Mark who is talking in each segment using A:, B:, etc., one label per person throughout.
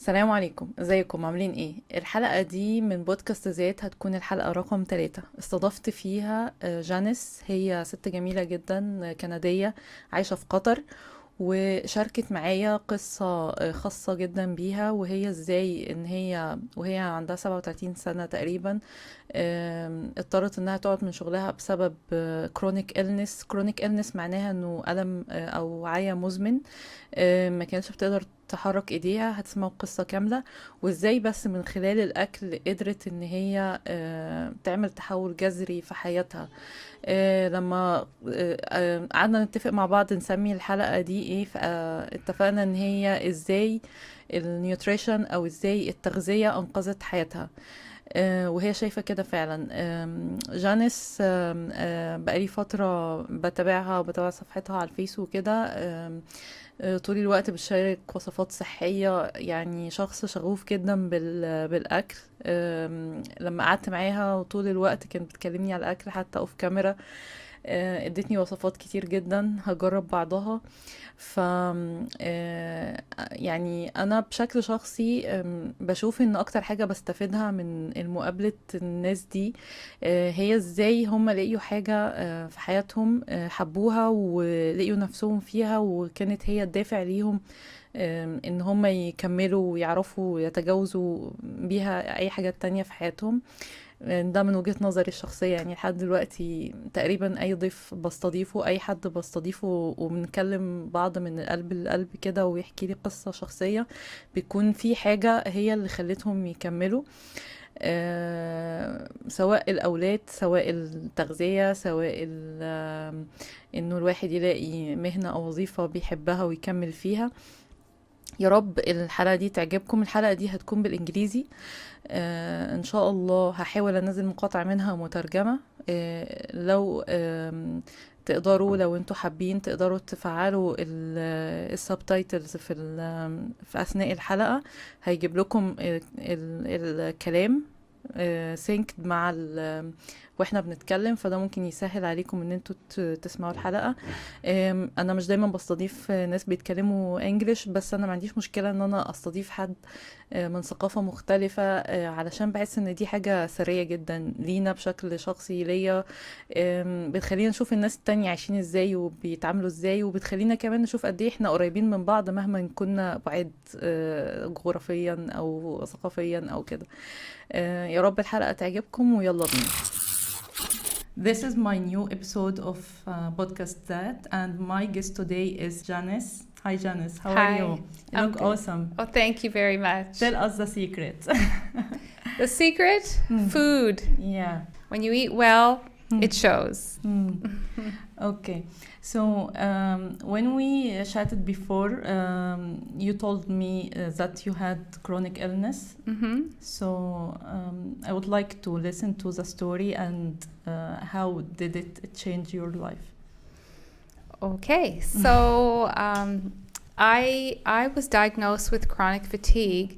A: السلام عليكم، ازيكم عاملين ايه؟ الحلقة دي من بودكاست ذات هتكون الحلقة رقم 3. استضفت فيها جانيس. هي ست جميلة جدا، كندية عايشة في قطر، وشاركت معايا قصة خاصة جدا بيها، وهي ازاي ان هي وهي عندها 37 سنة تقريبا اضطرت انها تقعد من شغلها بسبب كرونيك إلنس. كرونيك إلنس معناها انه ألم او وعي مزمن. ما كانتش بتقدر تحرك ايديها. هتسمعوا قصة كاملة، وازاي بس من خلال الاكل قدرت ان هي تعمل تحول جذري في حياتها. لما قعدنا نتفق مع بعض نسمي الحلقة دي ايه، فاتفقنا ان هي ازاي النيوتريشن او ازاي التغذية انقذت حياتها. وهي شايفة كده فعلا. جانيس بقالي فترة بتابعها وبتابع صفحتها على الفيس وكده. طول الوقت بتشارك وصفات صحية، يعني شخص شغوف جدا بالأكل. لما قعدت معاها وطول الوقت كانت بتكلمني على الأكل حتى أوف كاميرا. ادتني وصفات كتير جدا هجرب بعضها. ف يعني انا بشكل شخصي بشوف ان اكتر حاجة بستفيدها من المقابلة الناس دي هي ازاي هم لقيوا حاجة في حياتهم حبوها ولقيوا نفسهم فيها، وكانت هي الدافع ليهم ان هم يكملوا ويعرفوا يتجاوزوا بيها اي حاجات تانية في حياتهم. ده من وجهة نظري الشخصية. يعني لحد دلوقتي تقريبا أي ضيف بستضيفه، أي حد بستضيفه وبنكلم بعض من القلب للقلب كده ويحكي لي قصة شخصية، بيكون في حاجة هي اللي خلتهم يكملوا. سواء الأولاد، سواء التغذية، سواء إنه الواحد يلاقي مهنة أو وظيفة بيحبها ويكمل فيها. يا رب الحلقة دي تعجبكم. الحلقة دي هتكون بالإنجليزي. ان شاء الله هحاول انزل مقاطع منها مترجمة. لو تقدروا، لو انتوا حابين تقدروا تفعلوا السبتايتلز في اثناء الحلقة. هيجيب لكم الكلام سينكد مع واحنا بنتكلم، فده ممكن يسهل عليكم ان انتوا تسمعوا الحلقة. انا مش دايما بستضيف ناس بيتكلموا انجليش، بس انا ما عنديش مشكلة ان انا استضيف حد من ثقافة مختلفة، علشان بحس ان دي حاجة ثرية جدا لينا بشكل شخصي ليا. بتخلينا نشوف الناس التانية عايشين ازاي وبيتعاملوا ازاي، وبتخلينا كمان نشوف قد ايه احنا قريبين من بعض مهما كنا بعيد جغرافيا او ثقافيا او كده. يا رب الحلقة تعجبكم ويلا بينا. This is my new episode of podcast That, and my guest today is Janice. Hi Janice, how are you? You look awesome.
B: Oh, thank you very much.
A: Tell us the secret.
B: The secret? Food.
A: Yeah.
B: When you eat well, it shows.
A: Okay. So when we chatted before, you told me that you had chronic illness. So I would like to listen to the story and how did it change your life?
B: Okay. So I was diagnosed with chronic fatigue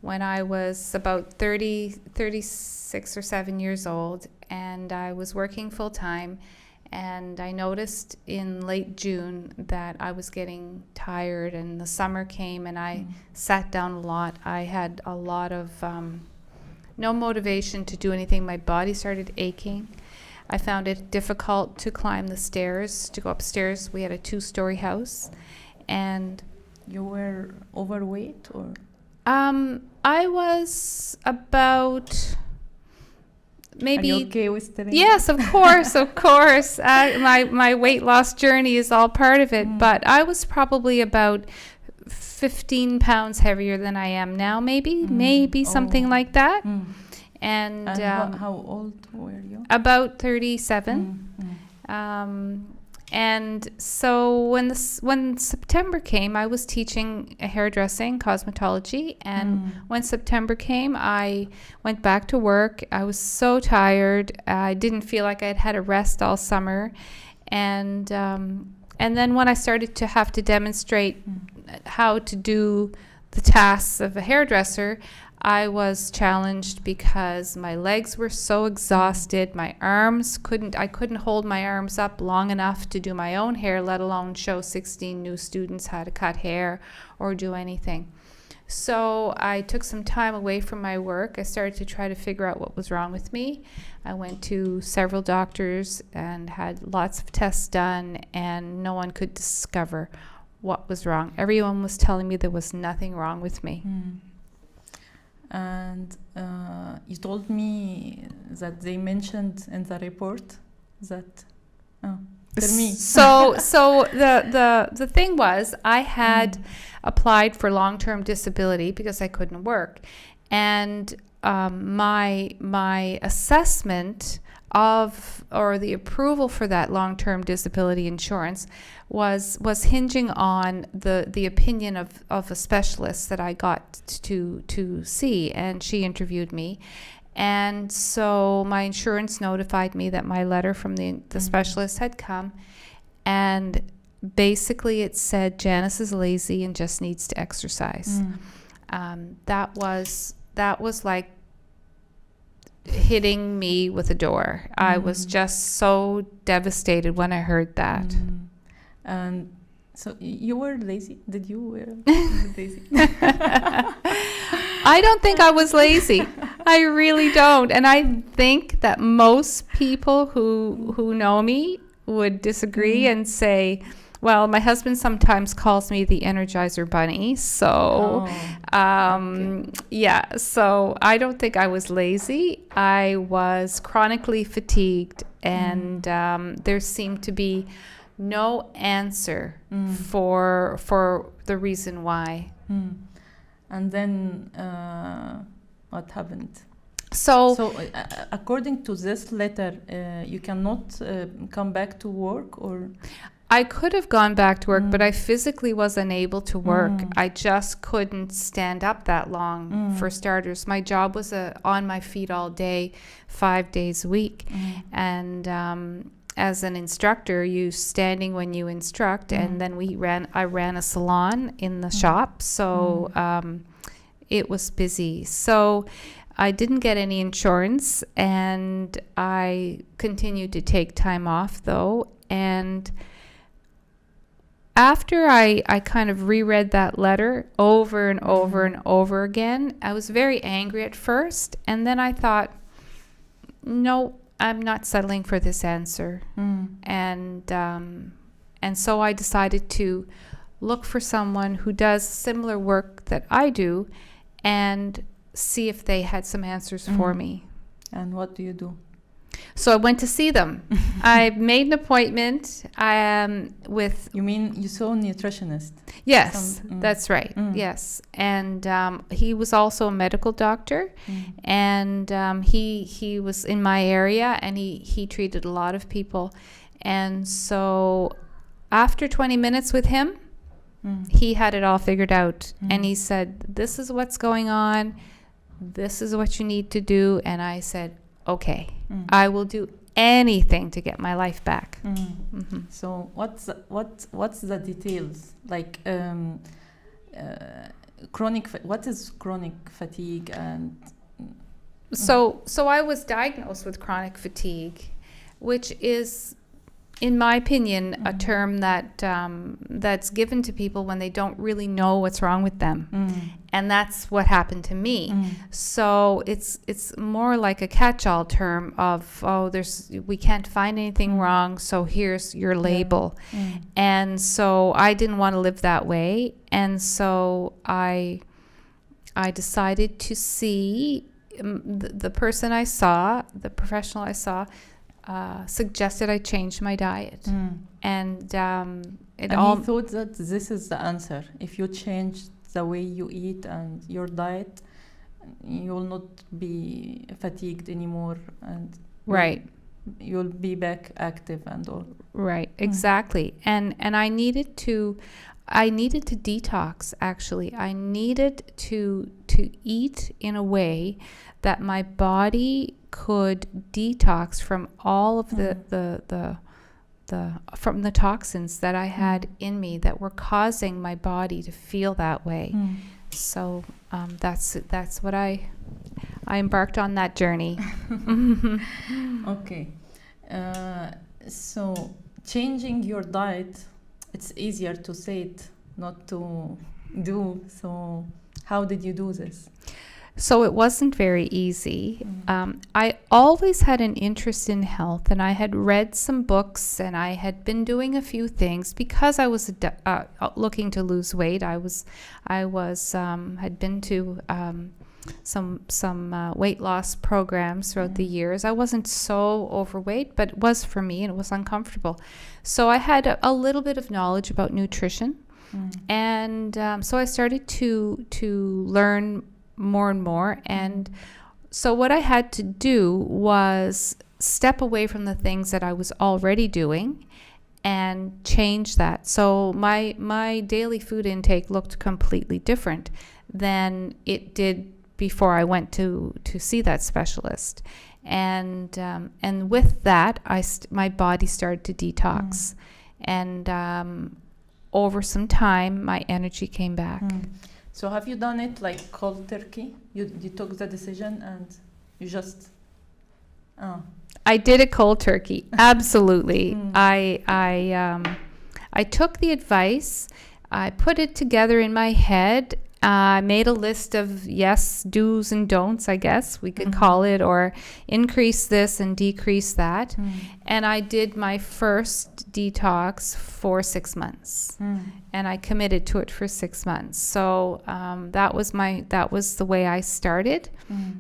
B: when I was about 36 or 7 years old, and I was working full time. And I noticed in late June that I was getting tired, and the summer came and I sat down a lot. I had a lot of no motivation to do anything. My body started aching. I found it difficult to climb the stairs, to go upstairs. We had a 2-story house. And
A: you were overweight, or?
B: I was about... Maybe.
A: Are you okay with telling?
B: Yes, of course, of course. My weight loss journey is all part of it, but I was probably about 15 pounds heavier than I am now, maybe something like that. And
A: how old were you?
B: About 37. And so when September came, I was teaching hairdressing, cosmetology, and when September came, I went back to work. I was so tired. I didn't feel like I'd had a rest all summer, and then when I started to have to demonstrate how to do the tasks of a hairdresser, I was challenged because my legs were so exhausted. My arms I couldn't hold my arms up long enough to do my own hair, let alone show 16 new students how to cut hair or do anything. So I took some time away from my work. I started to try to figure out what was wrong with me. I went to several doctors and had lots of tests done, and no one could discover what was wrong. Everyone was telling me there was nothing wrong with me.
A: And you told me that they mentioned in the report that... Tell me.
B: So the thing was, I had applied for long-term disability because I couldn't work, and my assessment of, or the approval for that long-term disability insurance was hinging on the opinion of a specialist that I got to see, and she interviewed me. And so my insurance notified me that my letter from the specialist had come, and basically it said Janice is lazy and just needs to exercise. That was like hitting me with a door. I was just so devastated when I heard that.
A: And so you were lazy? Did you were lazy?
B: I don't think I was lazy. I really don't. And I think that most people who know me would disagree and say, well, my husband sometimes calls me the Energizer Bunny. So, yeah, so I don't think I was lazy. I was chronically fatigued, and there seemed to be no answer for the reason why.
A: And then what happened?
B: So
A: according to this letter, you cannot come back to work, or?
B: I could have gone back to work, but I physically was unable to work. I just couldn't stand up that long, for starters. My job was on my feet all day, 5 days a week. And as an instructor, you standing when you instruct, and then I ran a salon in the shop, so it was busy. So I didn't get any insurance, and I continued to take time off though. And after I kind of reread that letter over and over and over again, I was very angry at first, and then I thought, no, I'm not settling for this answer. And so I decided to look for someone who does similar work that I do and see if they had some answers for me.
A: And what do you do?
B: So I went to see them. I made an appointment with... You
A: mean you saw a nutritionist?
B: Yes, that's right. Yes. And he was also a medical doctor. And he was in my area, and he treated a lot of people. And so after 20 minutes with him, he had it all figured out. And he said, this is what's going on. This is what you need to do. And I said, okay, I will do anything to get my life back.
A: So what's the details, like what is chronic fatigue? And
B: so I was diagnosed with chronic fatigue, which is, in my opinion, a term that that's given to people when they don't really know what's wrong with them. And that's what happened to me. So it's more like a catch-all term of, we can't find anything wrong, so here's your label. And so I didn't want to live that way. And so I decided to see the person I saw, the professional I saw, suggested I change my diet. And he
A: thought that this is the answer. If you change the way you eat and your diet, you will not be fatigued anymore, and you'll be back active and all. Right,
B: exactly. And I needed to detox, actually. I needed to eat in a way that my body could detox from all of from the toxins that I had in me that were causing my body to feel that way. So that's what I embarked on that journey.
A: Okay. So changing your diet, it's easier to say it, not to do. So How did you do this?
B: So it wasn't very easy. I always had an interest in health, and I had read some books, and I had been doing a few things because I was looking to lose weight. I had been to some weight loss programs throughout the years. I wasn't so overweight, but it was for me, and it was uncomfortable. So I had a little bit of knowledge about nutrition, and so I started to learn more and more. And so what I had to do was step away from the things that I was already doing and change that. So my daily food intake looked completely different than it did before I went to see that specialist. And with that, my body started to detox. And over some time, my energy came back.
A: So have you done it like cold turkey? You took the decision and you just...
B: I did it cold turkey. Absolutely. I took the advice. I put it together in my head. I made a list of do's and don'ts, I guess we can call it, or increase this and decrease that. And I did my first detox for 6 months, and I committed to it for 6 months. So that was the way I started.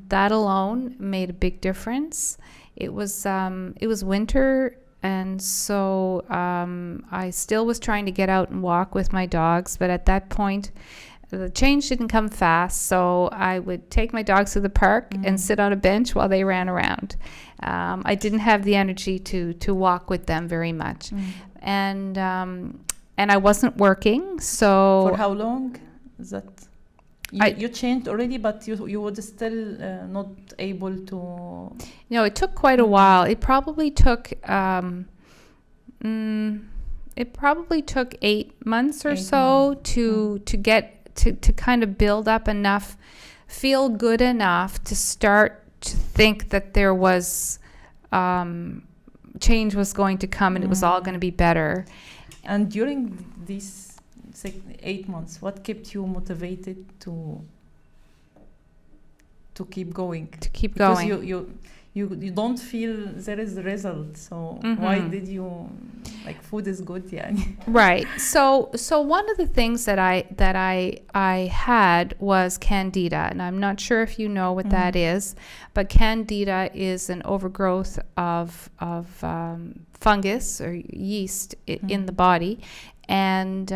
B: That alone made a big difference. It was winter, and so I still was trying to get out and walk with my dogs, but at that point, the change didn't come fast, so I would take my dogs to the park and sit on a bench while they ran around. I didn't have the energy to walk with them very much, and I wasn't working. So
A: for how long is that? You changed already, but you were still not able to.
B: No, it took quite a while. It probably took 8 months or so to get. To kind of build up enough, feel good enough to start to think that there was change was going to come and it was all going to be better.
A: And during these 8 months, what kept you motivated to keep going? Because you don't feel there is a result, so why did you, like, food is good, yeah.
B: Right. So one of the things that I had was candida, and I'm not sure if you know what that is, but candida is an overgrowth of fungus or yeast in the body, and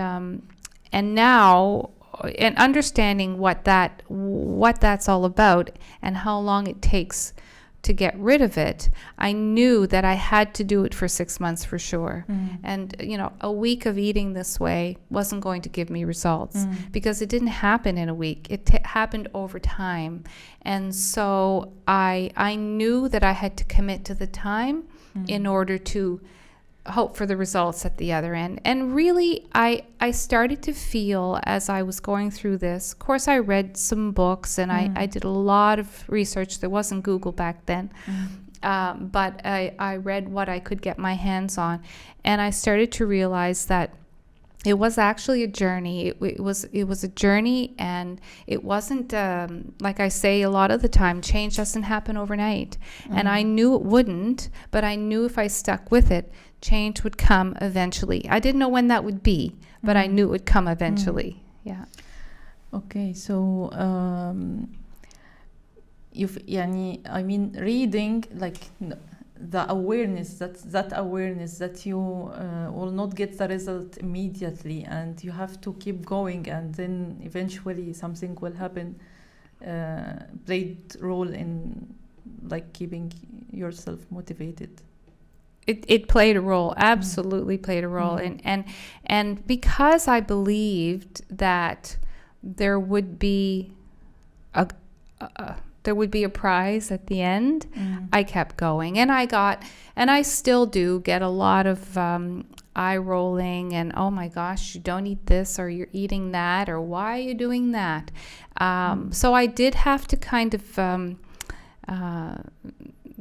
B: now, and understanding what that's all about and how long it takes to get rid of it, I knew that I had to do it for 6 months for sure. And a week of eating this way wasn't going to give me results because it didn't happen in a week. It happened over time. And so I knew that I had to commit to the time in order to hope for the results at the other end. And really, I started to feel as I was going through this, of course I read some books and I did a lot of research. There wasn't Google back then, but I read what I could get my hands on, and I started to realize that it was actually a journey. It was a journey, and it wasn't like I say a lot of the time, change doesn't happen overnight. And I knew it wouldn't, but I knew if I stuck with it, change would come eventually. I didn't know when that would be, but I knew it would come eventually. Yeah.
A: Okay, so reading, like, the awareness that you will not get the result immediately, and you have to keep going, and then eventually something will happen, played role in, like, keeping yourself motivated.
B: It played a role, absolutely played a role. And because I believed that there would be a prize at the end, I kept going. And I still do get a lot of eye rolling and, oh my gosh, you don't eat this, or you're eating that, or why are you doing that? So I did have to kind of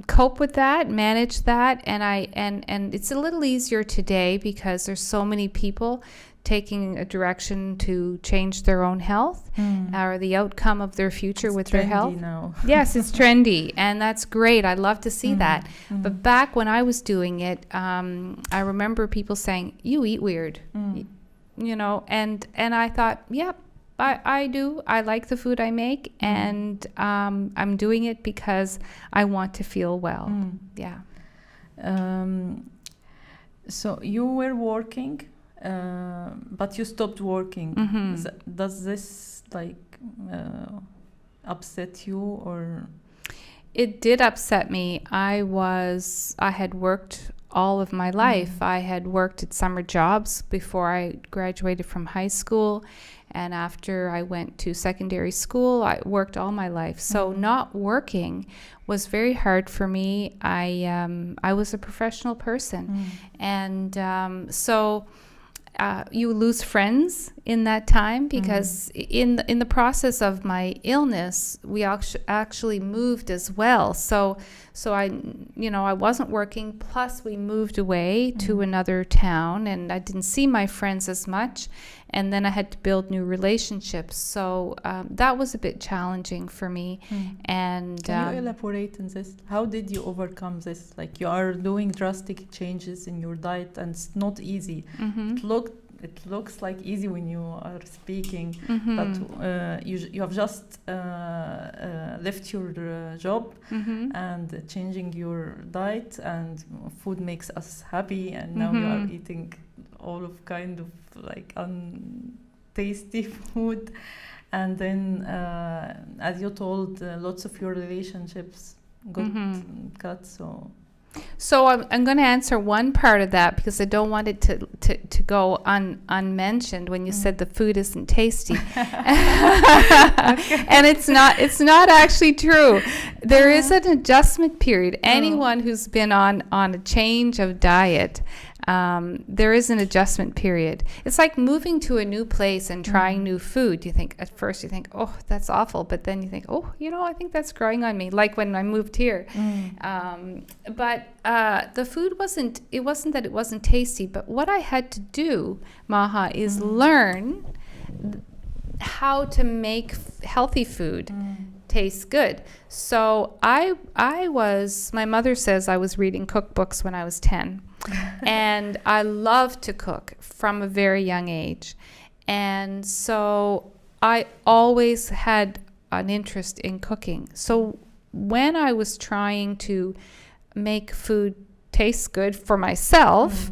B: cope with that, manage that, and it's a little easier today because there's so many people taking a direction to change their own health or the outcome of their future with their health.
A: Now.
B: Yes, it's trendy, and that's great. I love to see that. But back when I was doing it, I remember people saying, "You eat weird," you know, and I thought, "Yep, I do. I like the food I make, and I'm doing it because I want to feel well." Yeah.
A: So you were working, but you stopped working. Does this upset you, or?
B: It did upset me. I had worked all of my life. I had worked at summer jobs before I graduated from high school, and after I went to secondary school, I worked all my life. So not working was very hard for me. I was a professional person, and so you lose friends in that time, because in the process of my illness, we actually moved as well. So I wasn't working. Plus, we moved away to another town, and I didn't see my friends as much. And then I had to build new relationships. So that was a bit challenging for me. And
A: can you elaborate on this? How did you overcome this? Like, you are doing drastic changes in your diet, and it's not easy. It looks like easy when you are speaking, but you have just left your job and changing your diet, and food makes us happy, and now you are eating all of kind of like untasty food, and then as you told, lots of your relationships got cut.
B: So I'm going to answer one part of that, because I don't want it to go unmentioned when you said the food isn't tasty. And it's not actually true. There is an adjustment period. Anyone who's been on a change of diet, there is an adjustment period. It's like moving to a new place and trying new food. At first you think, oh, that's awful. But then you think, oh, I think that's growing on me. Like when I moved here. But the food wasn't that it wasn't tasty. But what I had to do, Maha, is learn how to make healthy food taste good. So my mother says I was reading cookbooks when I was 10. And I loved to cook from a very young age. And so I always had an interest in cooking. So when I was trying to make food taste good for myself,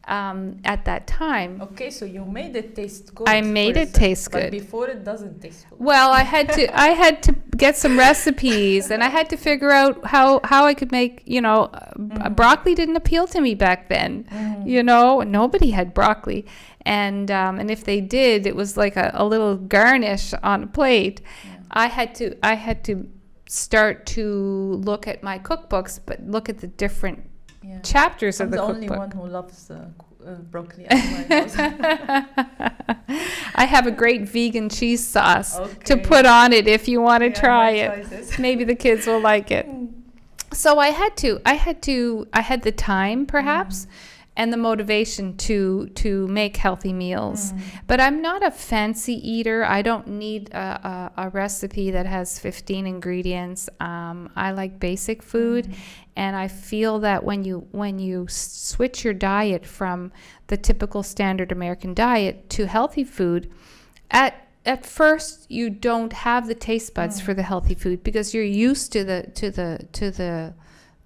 B: at that time.
A: Okay, so you made it taste good.
B: I made it taste good.
A: But before, it doesn't taste good.
B: Well, I had to get some recipes, and I had to figure out how I could make, broccoli didn't appeal to me back then. Nobody had broccoli. And if they did, it was like a little garnish on a plate. I had to start to look at my cookbooks, but look at the different chapters of the cookbook.
A: I'm the only one who loves broccoli.
B: I have a great vegan cheese sauce to put on it if you want to try it. Maybe the kids will like it. So I had the time perhaps and the motivation to make healthy meals. But I'm not a fancy eater. I don't need a recipe that has 15 ingredients. I like basic food. And I feel that when you switch your diet from the typical standard American diet to healthy food, at first you don't have the taste buds for the healthy food, because you're used to the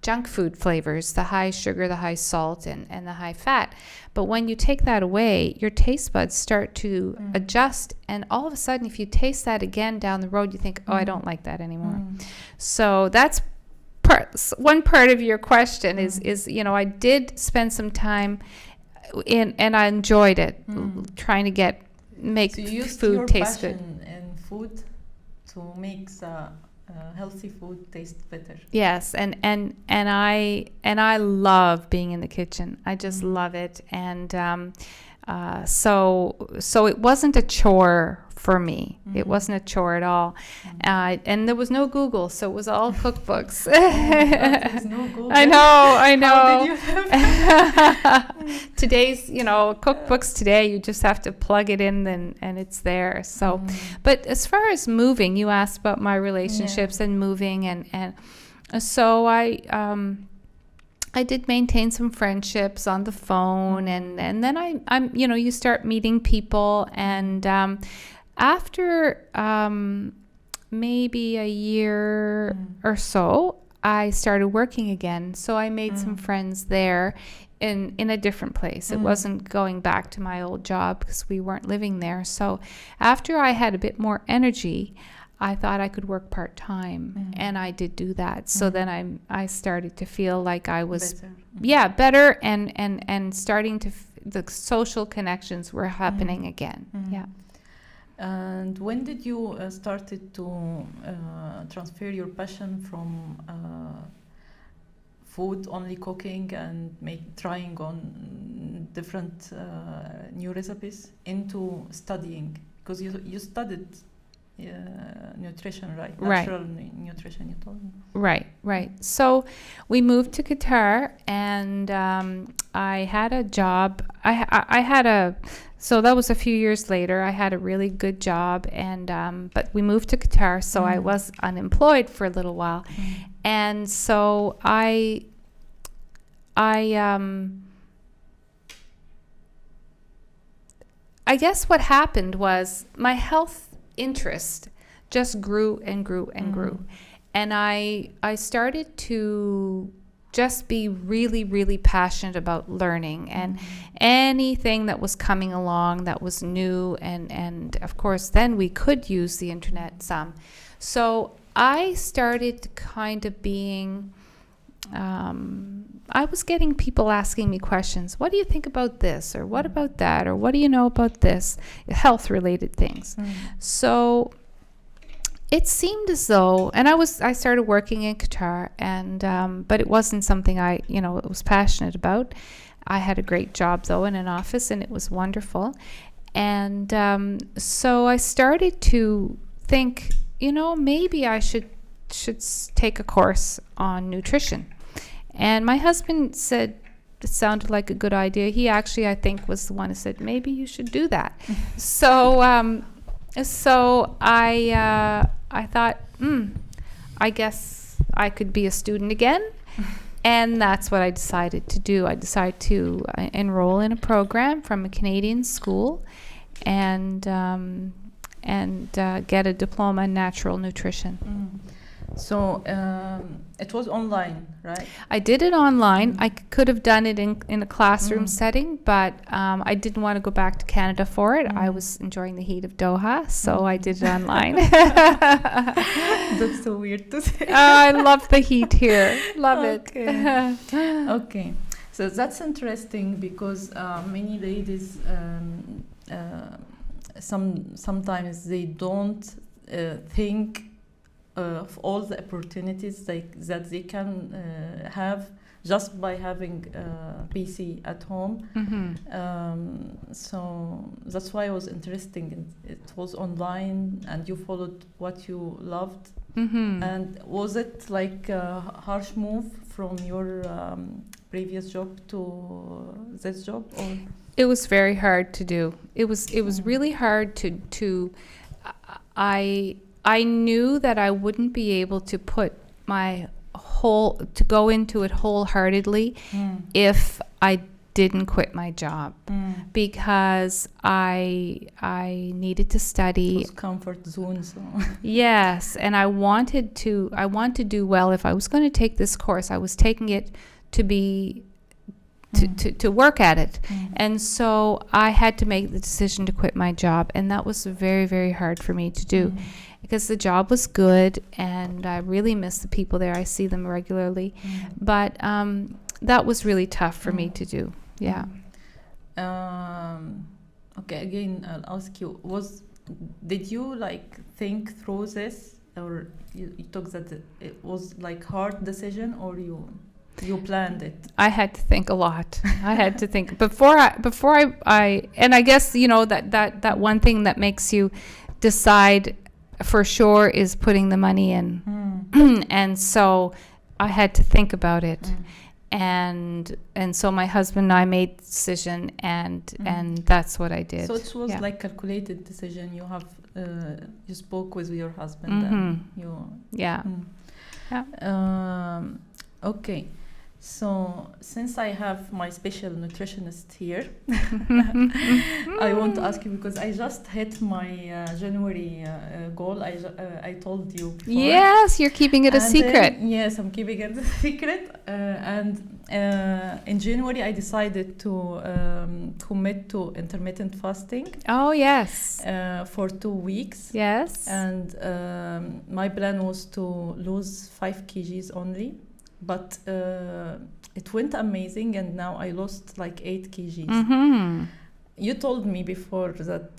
B: junk food flavors, the high sugar, the high salt, and the high fat. But when you take that away, your taste buds start to adjust, and all of a sudden, if you taste that again down the road, you think, oh, I don't like that anymore. So that's one part of your question is I did spend some time and I enjoyed it, trying to make food taste good.
A: So you used your passion in food to make the healthy food taste better.
B: Yes, and I love being in the kitchen. I just love it, and So it wasn't a chore for me. It wasn't a chore at all. And there was no Google, so it was all cookbooks.
A: There's no Google.
B: I know.
A: How did you
B: Today's, cookbooks today, you just have to plug it in and it's there. So, but as far as moving, you asked about my relationships and moving, and so I did maintain some friendships on the phone, and then I'm you start meeting people, and after maybe a year or so, I started working again. So I made some friends there in a different place. It wasn't going back to my old job because we weren't living there. So after I had a bit more energy, I thought I could work part-time, and I did do that. So then I started to feel like I was better and starting to the social connections were happening again.
A: And when did you started to transfer your passion from food, only cooking, and trying on different new recipes, into studying? Because you studied nutrition, right? Natural nutrition, you told me.
B: Right. So we moved to Qatar, and I had a job. So that was a few years later. I had a really good job, and but we moved to Qatar, so I was unemployed for a little while, and so I guess what happened was my health interest just grew and grew and grew, and I started to just be really, really passionate about learning and anything that was coming along that was new, and of course then we could use the internet some. So I started kind of being I was getting people asking me questions. What do you think about this, or what about that, or what do you know about this, health related things. So it seemed as though, and I started working in Qatar, and but it wasn't something I was passionate about. I had a great job though in an office, and it was wonderful. And so I started to think, maybe I should take a course on nutrition. And my husband said it sounded like a good idea. He actually, I think, was the one who said, maybe you should do that. So I thought, I guess I could be a student again. And that's what I decided to do. I decided to enroll in a program from a Canadian school and get a diploma in natural nutrition.
A: So it was online, right?
B: I did it online. I could have done it in a classroom setting, but I didn't want to go back to Canada for it. I was enjoying the heat of Doha, so I did it online.
A: That's so weird to say.
B: I love the heat here. Love it.
A: Okay. So that's interesting, because many ladies sometimes they don't think of all the opportunities that they can have just by having a PC at home. So that's why it was interesting. It was online, and you followed what you loved. And was it like a harsh move from your previous job to this job? Or?
B: It was very hard to do. It was really hard to I knew that I wouldn't be able to put to go into it wholeheartedly if I didn't quit my job, because I needed to study.
A: It was comfort zone. So.
B: Yes, and I wanted to do well. If I was going to take this course, I was taking it to be to work at it. And so I had to make the decision to quit my job, and that was very, very hard for me to do, because the job was good and I really miss the people there. I see them regularly, but that was really tough for me to do. Yeah.
A: Okay, again, I'll ask you, did you think through this, or you took that it was hard decision, or you You planned it.
B: I had to think a lot. I had to think before I and I guess, you know, that one thing that makes you decide for sure is putting the money in. And so I had to think about it. And so my husband and I made the decision, and that's what I did.
A: So it was like calculated decision. You have you spoke with your husband and you okay. So since I have my special nutritionist here, I want to ask you, because I just hit my January goal. I told you before.
B: Yes, you're keeping it a secret.
A: Yes, I'm keeping it a secret. And in January, I decided to commit to intermittent fasting.
B: Oh, yes.
A: For 2 weeks.
B: Yes.
A: And my plan was to lose 5 kgs only. But it went amazing, and now I lost like 8 kgs. You told me before that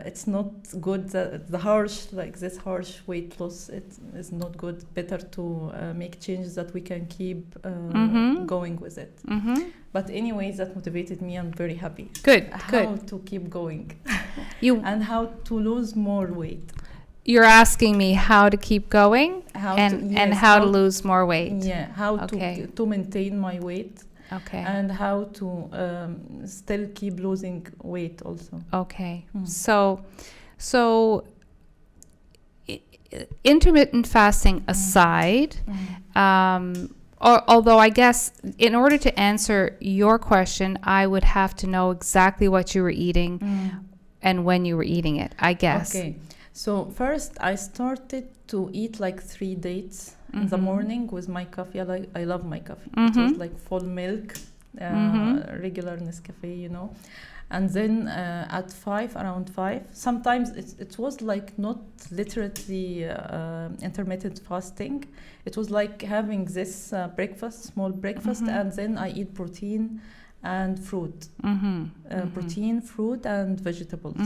A: it's not good, that the harsh weight loss, it is not good. Better to make changes that we can keep going with it. But anyways, that motivated me. I'm very happy.
B: Good.
A: How to keep going and how to lose more weight.
B: You're asking me how to keep going and how to lose more weight.
A: Yeah, how to maintain my weight.
B: Okay.
A: And how to still keep losing weight also.
B: Okay. So intermittent fasting aside, although I guess in order to answer your question, I would have to know exactly what you were eating and when you were eating it, I guess.
A: Okay. So first I started to eat like 3 dates in the morning with my coffee. I love my coffee. It was like full milk, regular Nescafe, you know. And then at around 5, sometimes it was like not literally intermittent fasting. It was like having this small breakfast, and then I eat protein and fruit. Protein, fruit, and vegetables.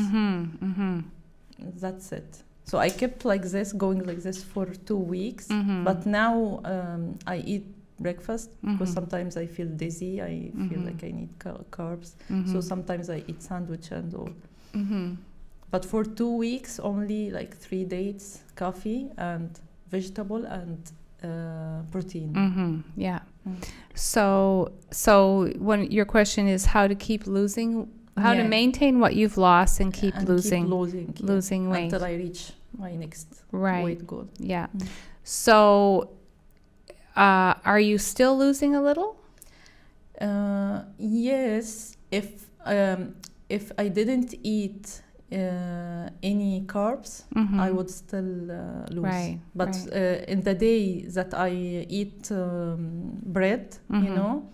A: That's it. So I kept going like this for 2 weeks. But now I eat breakfast because sometimes I feel dizzy. I feel like I need carbs. So sometimes I eat sandwich and all. But for 2 weeks, only like 3 dates, coffee and vegetable and protein.
B: Yeah. So when your question is how to keep losing, how to maintain what you've lost and keep losing weight
A: until I reach my next weight goal.
B: Yeah. So are you still losing a little?
A: Yes. If I didn't eat any carbs, I would still lose. But in the day that I eat bread, you know,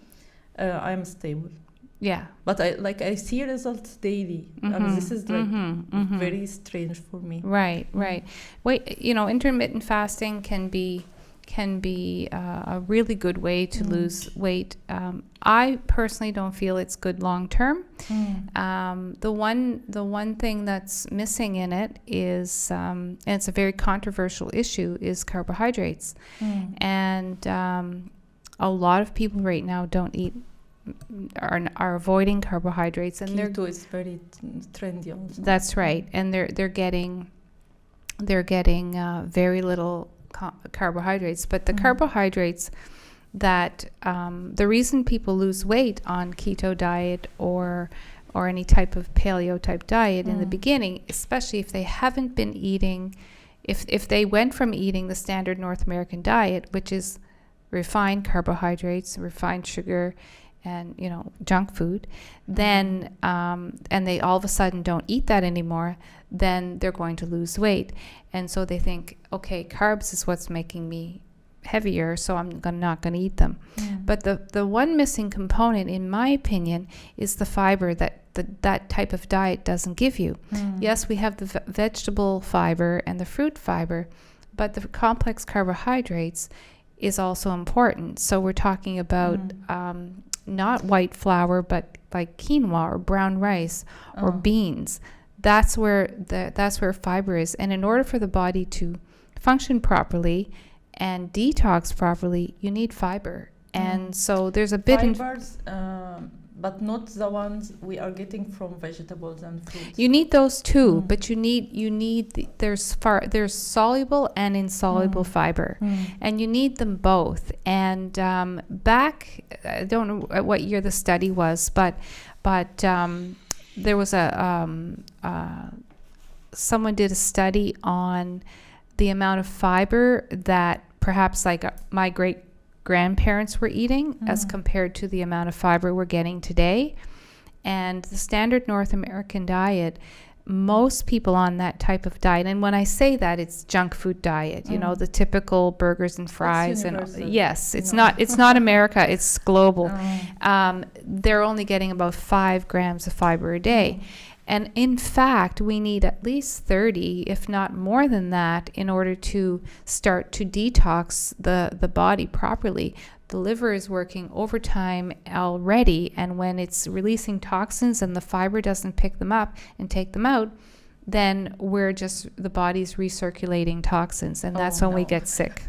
A: I'm stable.
B: Yeah.
A: But I see results daily. This is like very strange for me.
B: Right. Wait, you know, intermittent fasting can be a really good way to lose weight. I personally don't feel it's good long term. The one thing that's missing in it is, and it's a very controversial issue, is carbohydrates. And a lot of people right now are avoiding carbohydrates, and
A: keto is very trendy also.
B: That's right, and they're getting very little carbohydrates. But the carbohydrates that the reason people lose weight on keto diet or any type of paleo type diet in the beginning, especially if they haven't been eating, if they went from eating the standard North American diet, which is refined carbohydrates, refined sugar, and, you know, junk food, then and they all of a sudden don't eat that anymore, then they're going to lose weight. And so they think, okay, carbs is what's making me heavier, so I'm not going to eat them. But the one missing component, in my opinion, is the fiber that type of diet doesn't give you. Yes, we have the vegetable fiber and the fruit fiber, but the complex carbohydrates is also important. So we're talking about not white flour, but like quinoa or brown rice or beans. That's where fiber is. And in order for the body to function properly and detox properly, you need fiber. And so there's a bit
A: fibers, but not the ones we are getting from vegetables and fruits.
B: you need those too, but you need there's soluble and insoluble fiber, and you need them both. And back, I don't know what year the study was, but there was someone did a study on the amount of fiber that perhaps like my great grandparents were eating as compared to the amount of fiber we're getting today. And the standard North American diet, most people on that type of diet, and when I say that, it's junk food diet, you know, the typical burgers and fries. And yes, it's not America, it's global. They're only getting about 5 grams of fiber a day. And in fact, we need at least 30, if not more than that, in order to start to detox the body properly. The liver is working overtime already, and when it's releasing toxins and the fiber doesn't pick them up and take them out, then the body's recirculating toxins, and that's when we get sick.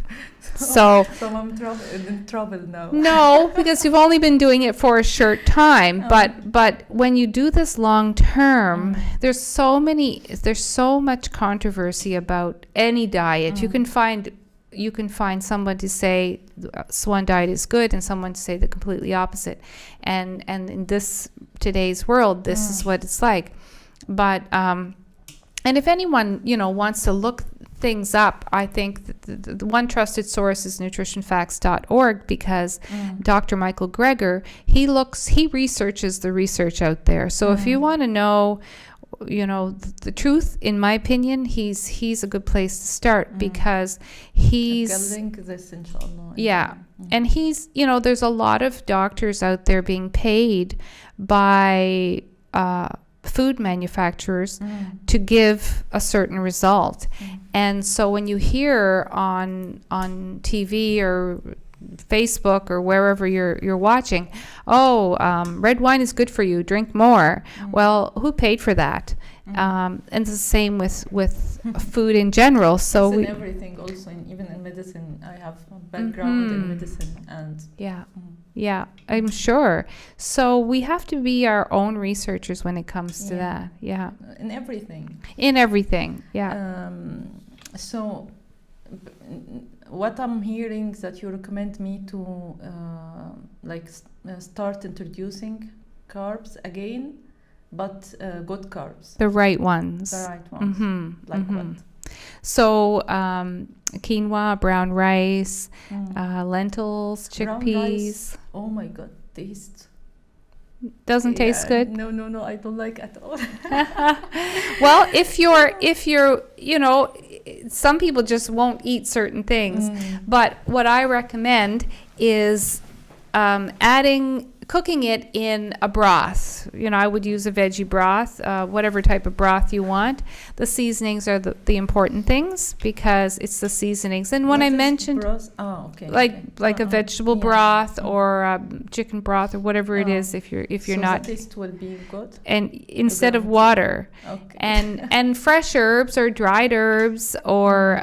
B: So
A: I'm in trouble now.
B: No, because you've only been doing it for a short time. But when you do this long term, there's so much controversy about any diet. You can find someone to say one diet is good and someone to say the completely opposite. And in today's world, this is what it's like. But and if anyone, wants to look things up, I think the one trusted source is nutritionfacts.org, because Dr. Michael Greger, he researches the research out there. So if you want to know, the truth, in my opinion, he's a good place to start, because he's
A: link this, inshallah.
B: Yeah. And he's, there's a lot of doctors out there being paid by food manufacturers to give a certain result. And so when you hear on TV or Facebook or wherever you're watching, red wine is good for you, drink more. Well, who paid for that? And it's the same with food in general. So
A: it's in everything, also even in medicine. I have a background in medicine, and
B: yeah, I'm sure. So we have to be our own researchers when it comes to that. Yeah.
A: In everything.
B: Yeah.
A: So what I'm hearing that you recommend me to start introducing carbs again, but good carbs.
B: The right ones.
A: What?
B: So quinoa, brown rice, lentils, chickpeas.
A: Oh my God, taste.
B: Doesn't taste good?
A: No, I don't like at all.
B: Well, if you're, some people just won't eat certain things. But what I recommend is cooking it in a broth. I would use a veggie broth, whatever type of broth you want. The seasonings are the important things, because it's the seasonings. And when I mentioned
A: broth? Oh, okay.
B: Like a vegetable broth or a chicken broth or whatever it is, if you're not,
A: the taste will be good.
B: And instead of water, and fresh herbs or dried herbs or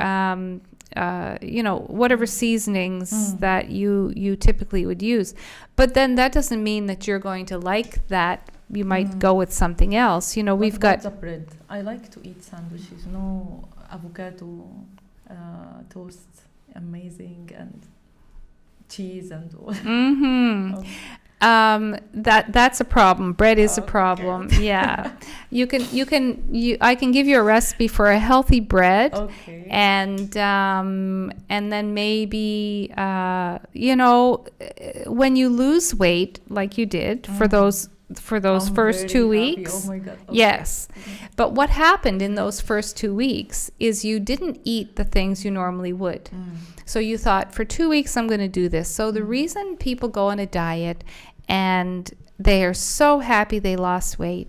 B: whatever seasonings that you typically would use. But then that doesn't mean that you're going to like that. You might go with something else. We've got
A: the bread. I like to eat sandwiches. No avocado toast, amazing, and cheese and all.
B: That's a problem. Bread is a problem.
A: Okay.
B: Yeah. I can give you a recipe for a healthy bread.
A: Okay.
B: And then maybe when you lose weight like you did for those first 2 weeks.
A: Oh my God. Okay.
B: Yes. But what happened in those first 2 weeks is you didn't eat the things you normally would. So you thought, for 2 weeks I'm going to do this. So the reason people go on a diet and they are so happy they lost weight,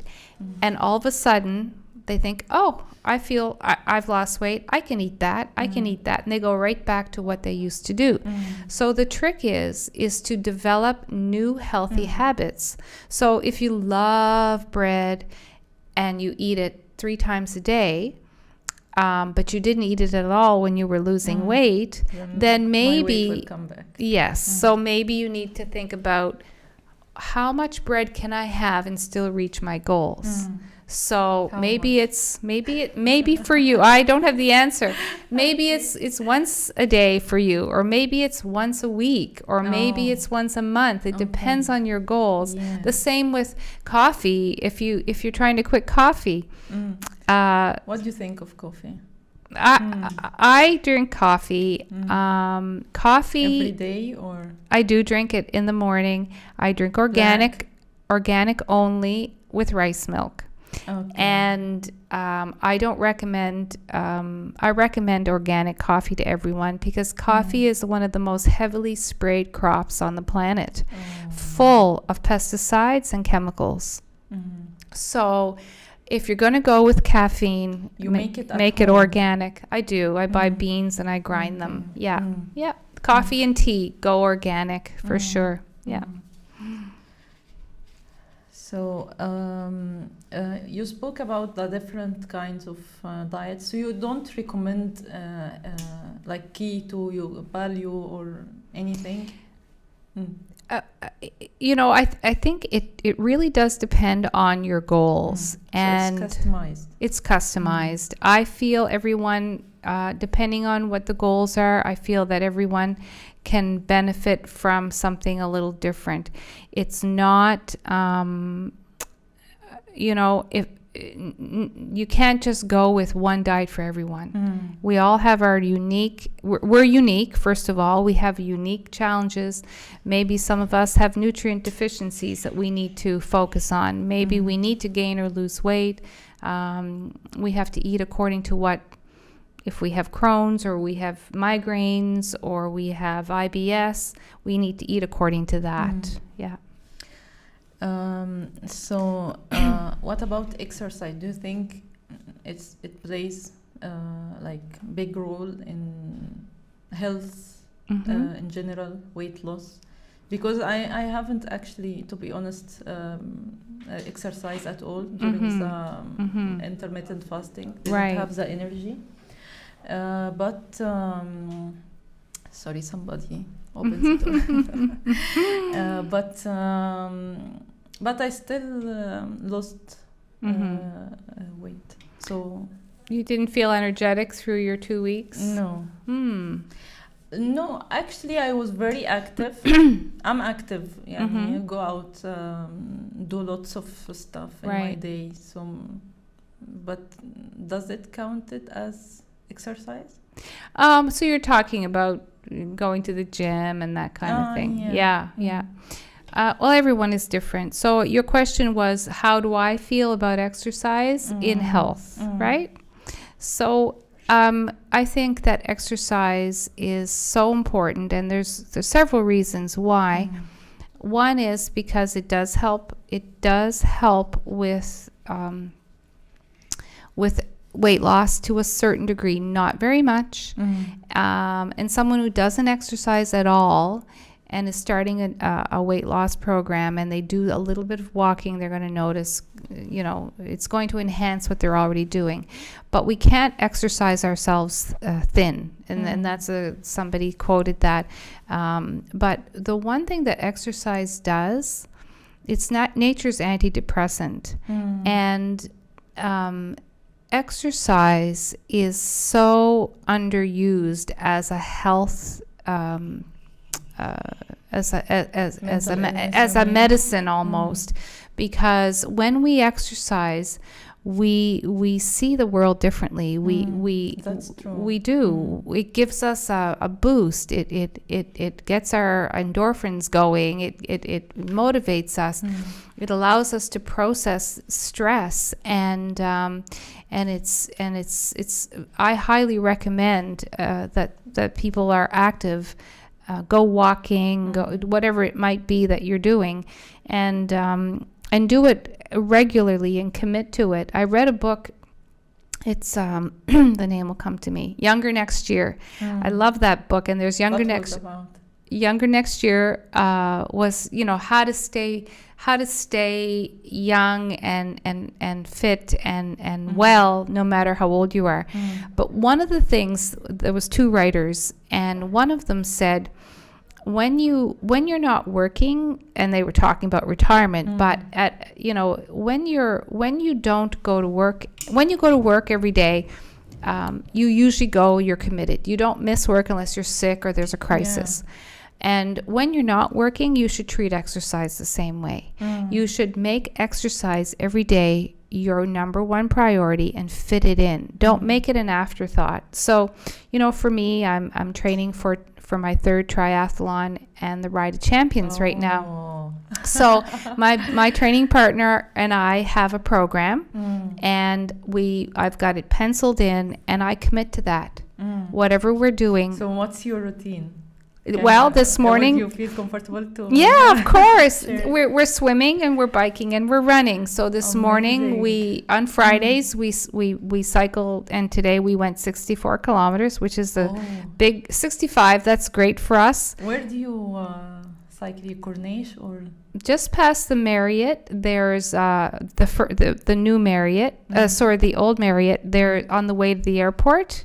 B: and all of a sudden they think, I feel I've lost weight, I can eat that, and they go right back to what they used to do. So the trick is to develop new healthy habits. So if you love bread and you eat it 3 times a day, but you didn't eat it at all when you were losing weight, then maybe,
A: my weight will come back.
B: Yes. So maybe you need to think about how much bread can I have and still reach my goals. So maybe for you, I don't have the answer. Maybe it's once a day for you, or maybe it's once a week, or maybe it's once a month. It depends on your goals.
A: Yeah.
B: The same with coffee. If you're trying to quit coffee,
A: what do you think of coffee?
B: I drink coffee. Coffee
A: Every day, or
B: I do drink it in the morning. I drink organic only with rice milk.
A: okay.
B: And I don't recommend, I recommend organic coffee to everyone, because coffee is one of the most heavily sprayed crops on the planet, full of pesticides and chemicals. So if you're going to go with caffeine,
A: You make it at
B: make it
A: home.
B: organic. I do. I buy beans and I grind them. Yeah. Yeah. Coffee and tea, go organic for sure. Yeah.
A: So you spoke about the different kinds of diets. So you don't recommend like keto, paleo, or anything?
B: You know, I think it really does depend on your goals, and
A: so it's customized.
B: It's customized. I feel everyone, depending on what the goals are, I feel that everyone can benefit from something a little different. It's not, you know, if you can't just go with one diet for everyone. We all have our unique, we're unique, first of all. We have unique challenges. Maybe some of us have nutrient deficiencies that we need to focus on. Maybe we need to gain or lose weight. We have to eat according to what, if we have Crohn's, or we have migraines, or we have IBS, we need to eat according to that. Yeah.
A: So what about exercise? Do you think it plays like big role in health in general, weight loss? Because I haven't actually, to be honest, exercised at all during the intermittent fasting. Didn't have the energy. But sorry, somebody opens the door. But I still lost weight. So
B: you didn't feel energetic through your 2 weeks?
A: No. No, actually I was very active. I'm active. I go out, do lots of stuff in my day. So, but does it count it as exercise?
B: So you're talking about going to the gym and that kind of thing. Yeah. Well, everyone is different. So your question was, how do I feel about exercise in health, right? So I think that exercise is so important, and there's several reasons why. One is because it does help. It does help with weight loss to a certain degree, not very much. And someone who doesn't exercise at all and is starting a weight loss program, and they do a little bit of walking, they're going to notice, you know, it's going to enhance what they're already doing. But we can't exercise ourselves thin, and that's somebody quoted that. But the one thing that exercise does, it's not nature's antidepressant, and exercise is so underused as a health as a medicine almost, because when we exercise, we see the world differently.
A: That's true.
B: We do. It gives us a boost. It gets our endorphins going. It motivates us. It allows us to process stress, and it's I highly recommend that people are active. Go walking, go whatever it might be that you're doing, and do it regularly and commit to it. I read a book. It's the name will come to me. Younger Next Year. I love that book. And there's Younger Next Year was, you know, how to stay how to stay young and fit and well, no matter how old you are. But one of the things, there was 2 writers, and one of them said, when you're not working, and they were talking about retirement, but when you don't go to work, when you go to work every day, you usually go, you're committed. You don't miss work unless you're sick or there's a crisis. And when you're not working, you should treat exercise the same way. You should make exercise every day your number one priority and fit it in. Don't make it an afterthought. So, for me, I'm training for my 3rd triathlon and the Ride of Champions right now. So my training partner and I have a program, and I've got it penciled in, and I commit to that. Whatever we're doing.
A: So what's your routine?
B: Well, this morning,
A: you feel comfortable to?
B: Yeah, of course. We're swimming and we're biking and we're running. So this morning, on Fridays we cycled, and today we went 64 kilometers, which is a big 65. That's great for us.
A: Where do you cycle? Corniche or?
B: Just past the Marriott, there's the new Marriott. The old Marriott. There on the way to the airport.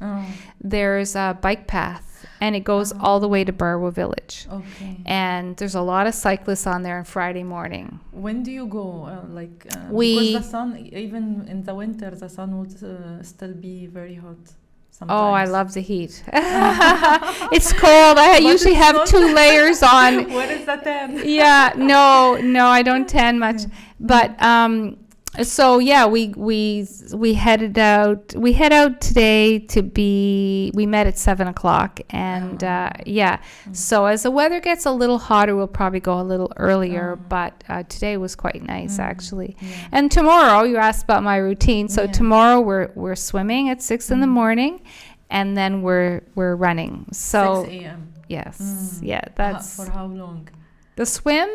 B: There's a bike path. And it goes all the way to Barwa Village. Okay. And there's a lot of cyclists on there on Friday morning.
A: When do you go? Because the sun, even in the winter, the sun would still be very hot. Sometimes.
B: Oh, I love the heat. It's cold. I usually have 2 layers on.
A: What is the tan?
B: Yeah, no, I don't tan much. But so yeah, we headed out. We head out today we met at 7:00, and So as the weather gets a little hotter, we'll probably go a little earlier. But today was quite nice, actually. Yeah. And tomorrow, you asked about my routine. So tomorrow we're swimming at 6 in the morning, and then we're running. So
A: 6 a.m.
B: Yes, yeah. That's
A: for how long?
B: The swim.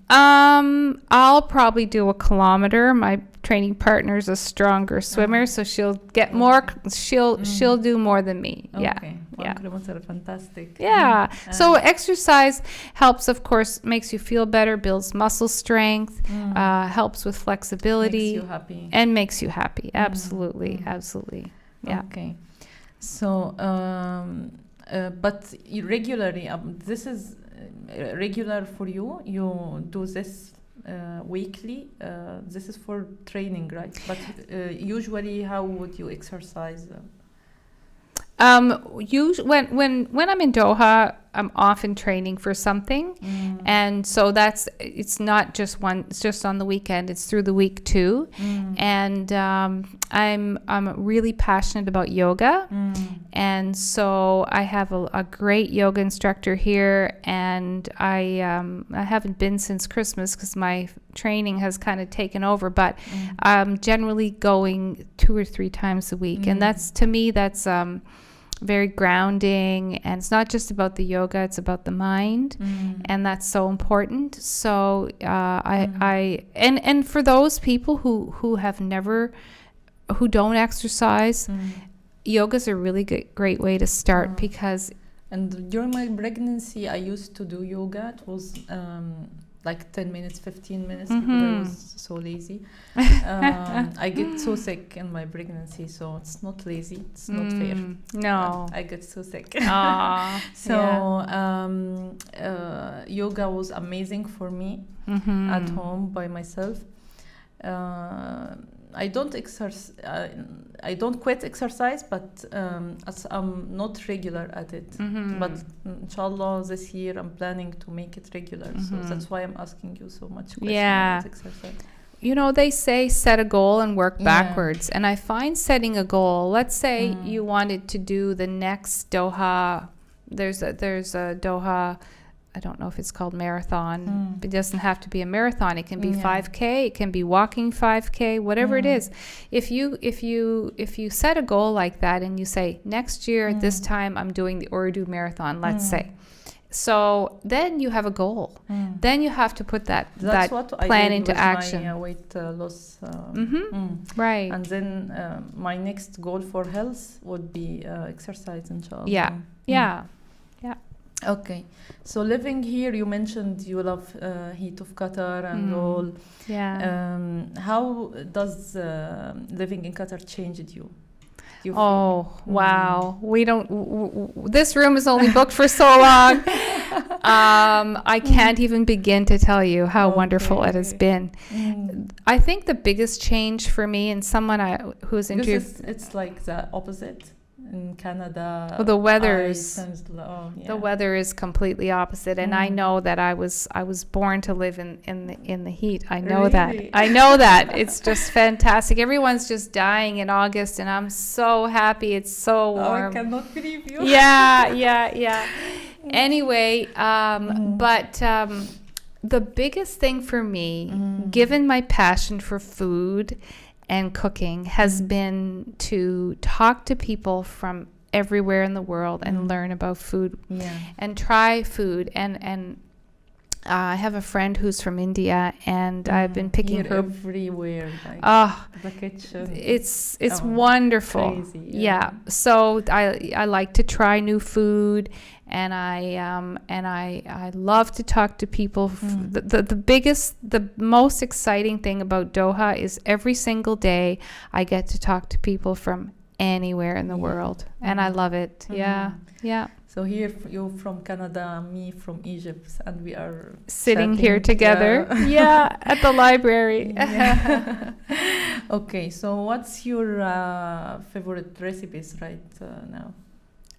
B: I'll probably do a kilometer. My training partner's a stronger swimmer, so she'll get more. She'll do more than me. Yeah.
A: Okay. 1 kilometer, fantastic.
B: Yeah. So exercise helps, of course, makes you feel better, builds muscle strength, helps with flexibility,
A: makes you happy,
B: and makes you happy. Absolutely, absolutely. Yeah.
A: Okay. So, but regularly, this is regular for you. You do this weekly. This is for training, right? But usually, how would you exercise?
B: Usually when I'm in Doha, I'm often training for something, and so it's not just it's just on the weekend. It's through the week too, and I'm really passionate about yoga, and so I have a great yoga instructor here, and I haven't been since Christmas because my training has kind of taken over, but I'm generally going 2 or 3 times a week, and that's, to me, that's very grounding, and it's not just about the yoga, it's about the mind, and that's so important. So and for those people who don't exercise, yoga's a really great way to start, because
A: and during my pregnancy I used to do yoga. It was like 10 minutes, 15 minutes, because I was so lazy. I get so sick in my pregnancy, so it's not lazy, it's not fair.
B: No.
A: I get so sick.
B: So
A: yoga was amazing for me at home by myself. I don't quit exercise, but I'm not regular at it. But inshallah, this year I'm planning to make it regular. So that's why I'm asking you so much questions about exercise.
B: They say set a goal and work backwards. And I find setting a goal, let's say you wanted to do the next Doha, there's a Doha, I don't know if it's called marathon. It doesn't have to be a marathon. It can be 5K. It can be walking 5K. Whatever it is. If you set a goal like that and you say, next year at this time I'm doing the Urdu marathon, let's say. So then you have a goal. Then you have to put that plan into action.
A: My weight loss.
B: Right.
A: And then my next goal for health would be exercise, inshallah.
B: Yeah.
A: Okay. So living here, you mentioned you love heat of Qatar and all.
B: Yeah.
A: How does living in Qatar changed you? Do you
B: Oh,
A: feel-
B: wow. We don't, this room is only booked for so long. I can't even begin to tell you how wonderful it has been. I think the biggest change for me, and someone who's into...
A: It's like the opposite in Canada.
B: Well, the weather's... The weather is completely opposite, and I know that I was born to live in the heat. I know that. I know that. It's just fantastic. Everyone's just dying in August, and I'm so happy. It's so warm.
A: I cannot believe you.
B: Yeah. Anyway, but the biggest thing for me, given my passion for food and cooking, has been to talk to people from everywhere in the world and learn about food and try food. And I have a friend who's from India, and I've been picking her
A: everywhere. Like the kitchen.
B: It's wonderful.
A: Crazy,
B: yeah. So I like to try new food, and I love to talk to people. The most exciting thing about Doha is every single day I get to talk to people from anywhere in the world, and I love it. Yeah.
A: So here you from Canada, me from Egypt, and we are
B: sitting here together. Yeah, at the library.
A: Okay, so what's your favorite recipes right now?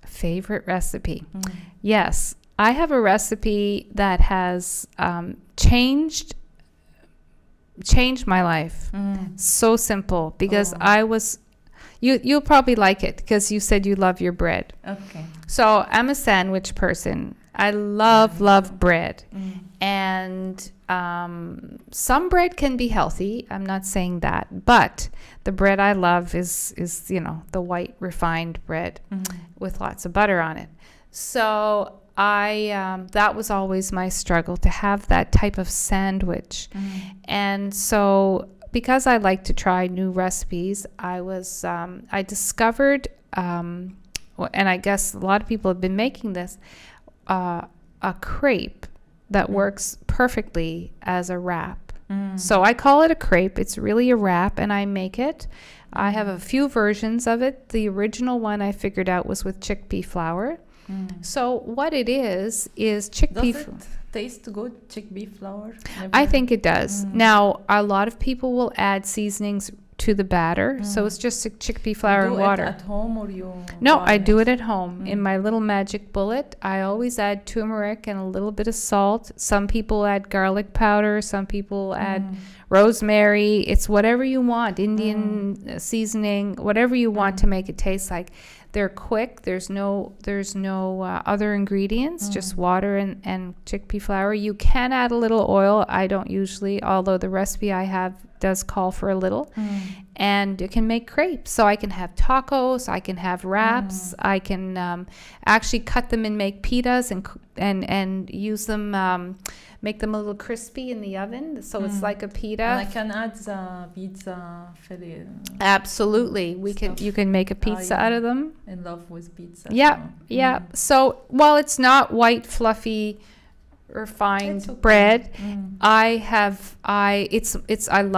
B: Favorite recipe? Yes, I have a recipe that has changed my life. So simple, because I was... You'll probably like it because you said you love your bread.
A: Okay.
B: So I'm a sandwich person. I love bread. And some bread can be healthy. I'm not saying that. But the bread I love is the white refined bread with lots of butter on it. So that was always my struggle, to have that type of sandwich. And so... because I like to try new recipes, I discovered, and I guess a lot of people have been making this, a crepe that works perfectly as a wrap. So I call it a crepe. It's really a wrap, and I make it. I have a few versions of it. The original one I figured out was with chickpea flour. So what it is chickpea flour.
A: Taste good, chickpea flour?
B: I think it does. Now, a lot of people will add seasonings to the batter, so it's just chickpea flour and water.
A: Do it at home, or you?
B: No, I do it at home in my little magic bullet. I always add turmeric and a little bit of salt. Some people add garlic powder. Some people add rosemary. It's whatever you want. Indian seasoning, whatever you want to make it taste like. They're quick. There's no other ingredients, just water and chickpea flour. You can add a little oil. I don't usually, although the recipe I have does call for a little. And you can make crepes. So I can have tacos. I can have wraps. I can actually cut them and make pitas and use them, make them a little crispy in the oven. So it's like a pita.
A: And I can add the pizza filling.
B: Absolutely. You can make a pizza out of them.
A: In love with pizza.
B: Yeah. So while it's not white, fluffy, refined bread, I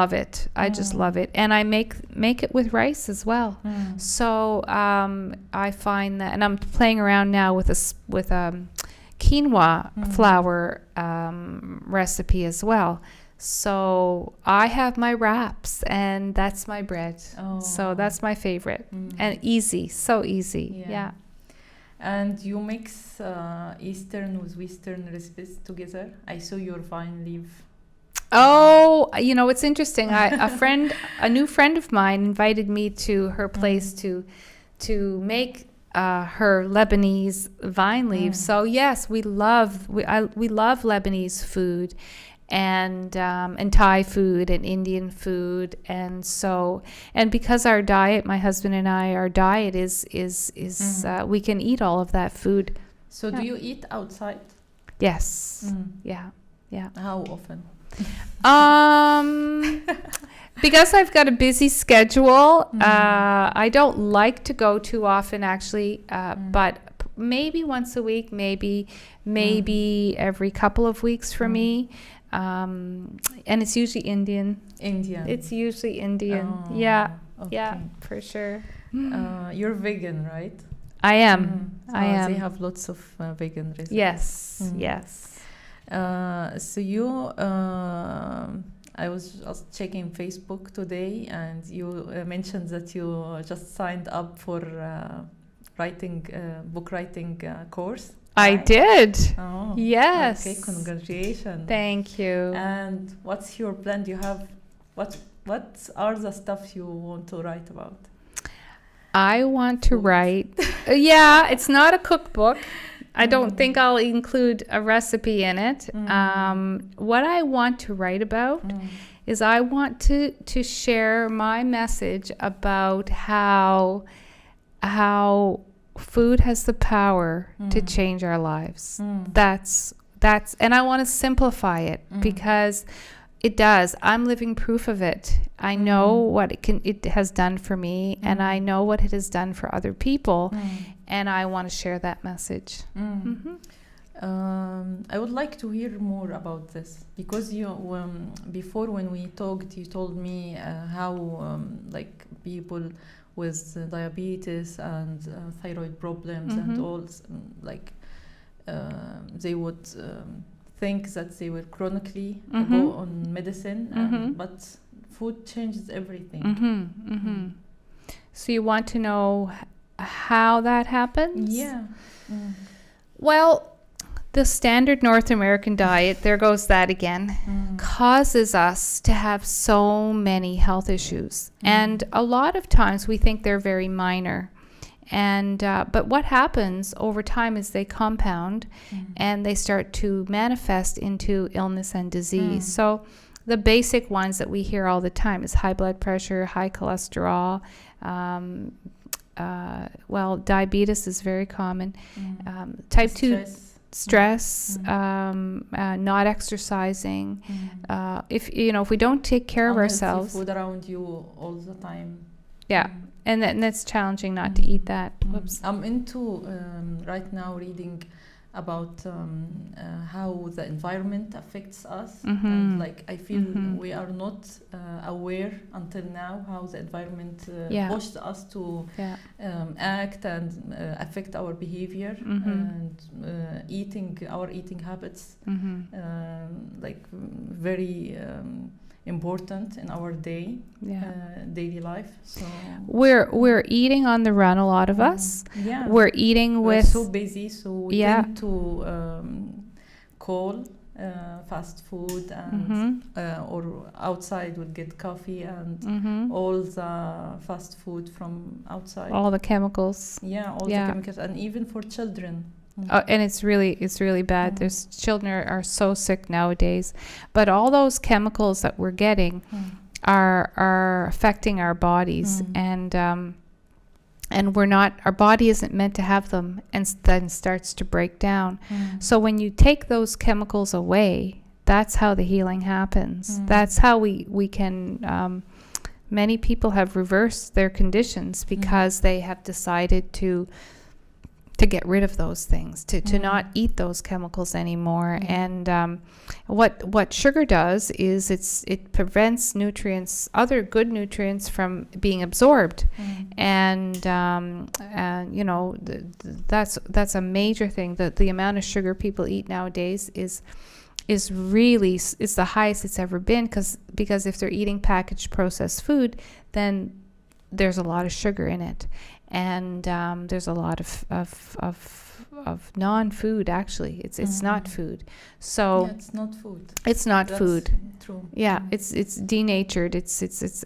B: love it. I just love it. And I make it with rice as well. So I find that, and I'm playing around now with quinoa flour recipe as well. So I have my wraps, and that's my bread. So that's my favorite. And easy, so easy. Yeah.
A: And you mix Eastern with Western recipes together. I saw your vine leaf.
B: Oh, it's interesting. A new friend of mine invited me to her place to make her Lebanese vine leaves. So yes, we love Lebanese food, and Thai food and Indian food, and because our diet, my husband and I, our diet is we can eat all of that food.
A: So do you eat outside?
B: Yes. Yeah.
A: How often?
B: Because I've got a busy schedule, I don't like to go too often, actually, but maybe once a week, maybe every couple of weeks for me. And it's usually Indian. It's usually Indian. Yeah, for sure.
A: You're vegan, right?
B: I am. I am.
A: They have lots of vegan recipes.
B: Yes.
A: So you, I was just checking Facebook today, and you mentioned that you just signed up for book writing course.
B: I
A: right?
B: did.
A: Oh,
B: yes.
A: Okay, congratulations.
B: Thank you.
A: And what's your plan? Do you have what are the stuff you want to write about?
B: I want to write. Yeah, it's not a cookbook. I don't think I'll include a recipe in it. What I want to write about is I want to share my message about how food has the power to change our lives. That's and I want to simplify it because it does. I'm living proof of it. I know what it has done for me, and I know what it has done for other people, and I want to share that message.
A: I would like to hear more about this because you before when we talked, you told me how like people with diabetes and thyroid problems and all like they would think that they will chronically go on medicine, but food changes everything.
B: So you want to know how that happens?
A: Yeah.
B: Well, the standard North American diet, there goes that again, causes us to have so many health issues. And a lot of times we think they're very minor. And but what happens over time is they compound and they start to manifest into illness and disease. So the basic ones that we hear all the time is high blood pressure, high cholesterol. Well, diabetes is very common. Type 2 stress, not exercising. If we don't take care of ourselves,
A: food around you all the time.
B: Yeah. And that's challenging not to eat that. Whoops.
A: I'm into right now reading about how the environment affects us. And like I feel we are not aware until now how the environment pushed us to act and affect our behavior and our eating habits. Like very important in our daily life. So
B: we're eating on the run, a lot of us. We're eating with
A: we're so busy, so we tend to call fast food and or outside we'll get coffee and all the fast food from outside,
B: all the chemicals,
A: all the chemicals, and even for children.
B: And it's really bad. There's children are so sick nowadays, but all those chemicals that we're getting are affecting our bodies, and our body isn't meant to have them, and then starts to break down. So when you take those chemicals away, that's how the healing happens. That's how we can. Many people have reversed their conditions because they have decided to get rid of those things, to not eat those chemicals anymore. And what sugar does is it prevents nutrients, other good nutrients, from being absorbed. And that's a major thing. That the amount of sugar people eat nowadays is the highest it's ever been, because if they're eating packaged processed food, then there's a lot of sugar in it. And there's a lot of non-food. Actually, it's not food. So
A: it's not food.
B: It's not
A: That's
B: food.
A: True.
B: Yeah, it's denatured.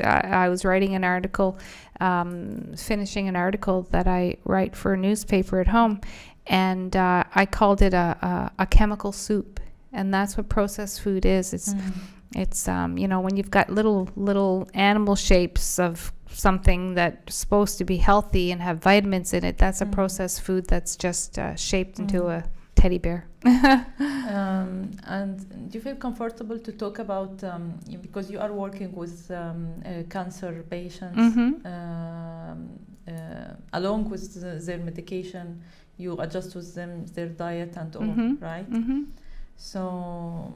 B: I was writing an article, finishing an article that I write for a newspaper at home, and I called it a chemical soup, and that's what processed food is. It's when you've got little animal shapes of something that's supposed to be healthy and have vitamins in it, that's a processed food that's just shaped into a teddy bear.
A: And do you feel comfortable to talk about, because you are working with cancer patients, along with their medication, you adjust with them their diet and all, right? So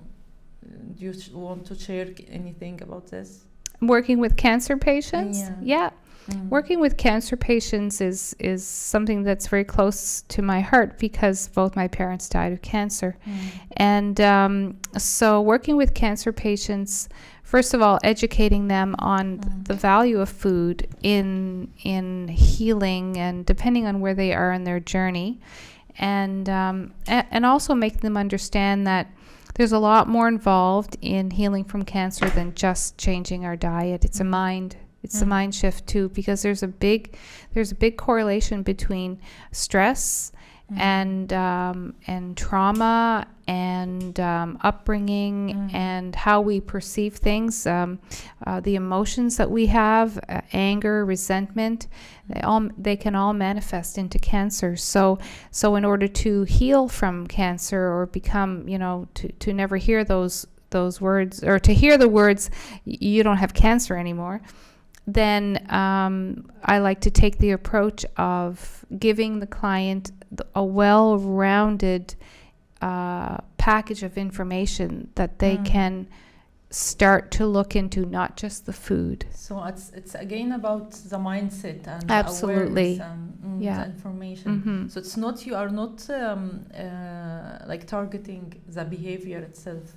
A: do you want to share anything about this?
B: Working with cancer patients?
A: Yeah.
B: Working with cancer patients is something that's very close to my heart because both my parents died of cancer. And so working with cancer patients, first of all, educating them on the value of food in healing and depending on where they are in their journey. And also making them understand that there's a lot more involved in healing from cancer than just changing our diet. It's a mind shift too, because there's a big correlation between stress and trauma and upbringing and how we perceive things, the emotions that we have, anger, resentment, they can all manifest into cancer. So in order to heal from cancer or become, to never hear those words, or to hear the words, you don't have cancer anymore, then I like to take the approach of giving the client a well-rounded package of information that they can start to look into, not just the food.
A: So it's again about the mindset and
B: absolutely
A: awareness and the information. So it's not, you are not like targeting the behavior itself.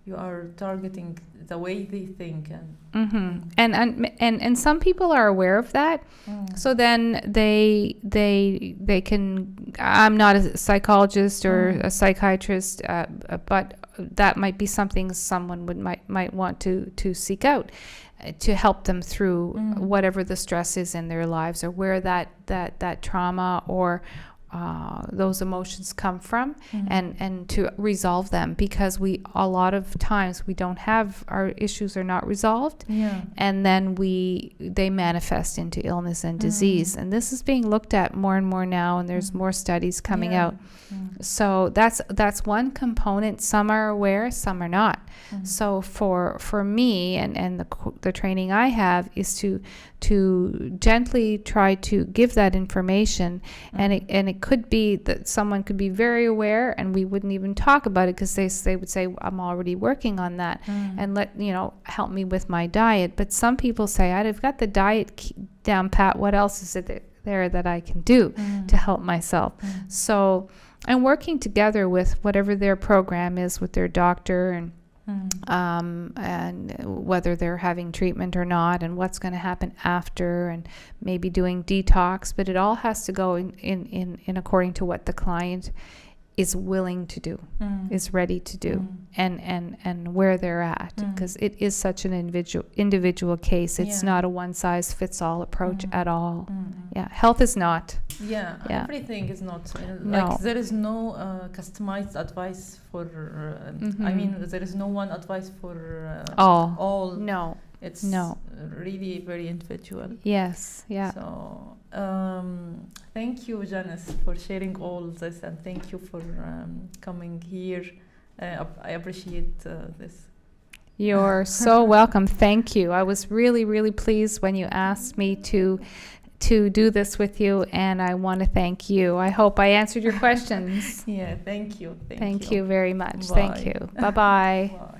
A: You are targeting the way they think, and some people are aware of that. So then they can. I'm not a psychologist or a psychiatrist, but that might be something someone might want to seek out to help them through whatever the stress is in their lives, or where that trauma or those emotions come from, and to resolve them, because a lot of times we don't have, our issues are not resolved, and then they manifest into illness and disease, and this is being looked at more and more now, and there's more studies coming out. So that's one component. Some are aware, some are not. So for me and the training I have is to gently try to give that information, and it could be that someone could be very aware and we wouldn't even talk about it because they would say, I'm already working on that, and help me with my diet. But some people say, I've got the diet down pat, what else is it there that I can do to help myself? So I'm working together with whatever their program is with their doctor, and whether they're having treatment or not, and what's going to happen after, and maybe doing detox. But it all has to go in according to what the client is willing to do, is ready to do, and where they're at, because it is such an individual case. It's not a one-size-fits-all approach at all. Health is not. Everything is not. Like there is no customized advice for. I mean, there is no one advice for all. No. It's really very individual. Yes. Yeah. So thank you, Janice, for sharing all this, and thank you for coming here. I appreciate this. You're so welcome. Thank you. I was really, really pleased when you asked me to do this with you, and I want to thank you. I hope I answered your questions. Thank you. Thank you very much. Bye. Thank you. Bye-bye. Bye.